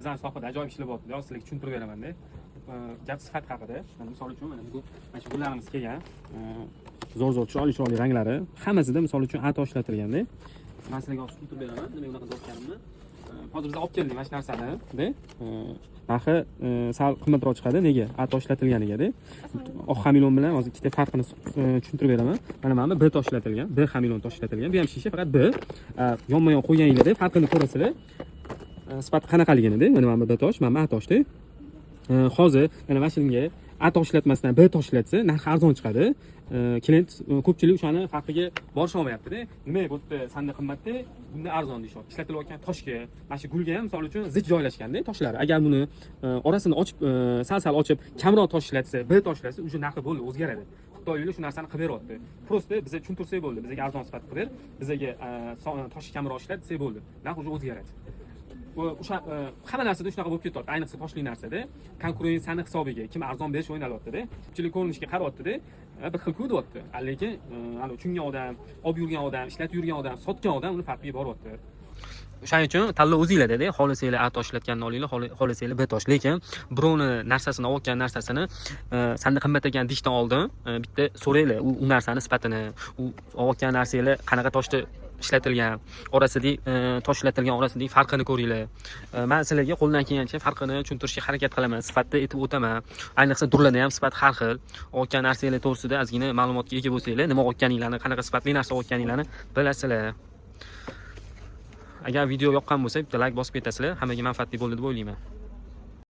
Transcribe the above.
Bizning sohada ajoyib ishlar bo'lyapti. Sizlarga tushuntirib beraman-da. Gap sifat haqida. Misol uchun mana bu gullarimiz kelgan. Zo'r chiroyli ranglari. Hammasida misol uchun ato ishlatilganda. Men sizlarga tushuntirib beraman. Nima unaqa do'stlarimni. Hozir biz olib keldik mana shu narsani-da. Narxi sal qimmatroq chiqadi. Nega? Ato ishlatilganiga-da. Oq xamilon bilan hozir ikkita farqini tushuntirib beraman. Mana B tosh ishlatilgan, B xamilon tosh ishlatilgan. Bu ham shisha, faqat B. Yonma-yon qo'yganinglarda farqini ko'rasizlar. Sifati qanaqaligini-da, mana B tosh, mana A toshda. Hozir mana mashinga A tosh ishlatmasdan B tosh ishlatsa, narxi arzon chiqadi. Klient ko'pchilik o'shani farqiga borisha olmayapti-da. Nima bo'pti, sanda qimmatda, bunda arzon deyapti. Ishlatilayotgan toshga, mana shu gulga ham misol uchun zich joylashganda toshlari. Agar buni orasini ochib, sal ochib, kamroq tosh ishlatsa, B tosh ishlatsa, o'sha narxi bo'ldi, o'zgaradi. Xitoyliklar shu narsani qilib beryapti. Prosta bizga tushuntirsak bo'ldi. Bizga arzon sifat qilib ber, bizga tosh kamroq ishlatsa bo'ldi. Narx o'zgaradi. O'sha hamma narsada shunaqa bo'lib ketyapti. Ayniqsa toshli narsada konkurensiyani hisobiga kim arzon berish o'ynalyapti-da. Ko'pchilik ko'rinishga qarayapti-da, bir xil ko'ryapti. Lekin ana tushungan odam, olib yurgan odam, ishlatib yurgan odam, sotgan odam uni farqiga boryapti. O'shaning uchun tanlov o'zingizlarda-da, xohlasanglar A tosh ishlatganini olinglar, xohlasanglar B tosh. Lekin birovni narsasini olgan narsasini sanda qimmat ekan deyishdan oldin bitta so'ranglar u narsani sifatini, u olgan narsanglar qanaqa toshda ishlatilgan, orasidagi tosh ishlatilgan orasidagi farqini ko'ringlar. Men sizlarga qo'ldan kelgancha farqini tushuntirishga harakat qilaman, sifatda aytib o'taman. Ayniqsa durlarda ham sifat har xil. Olgan narsanglar to'g'risida ozgina ma'lumotga ega bo'lsanglar, nima olganinglarni, qanaqa sifatli narsa olganinglarni bilasizlar. Agar video yoqqan bo'lsa, bitta like bosib ketasizlar. Hammaga manfaatli bo'ldi deb o'ylayman.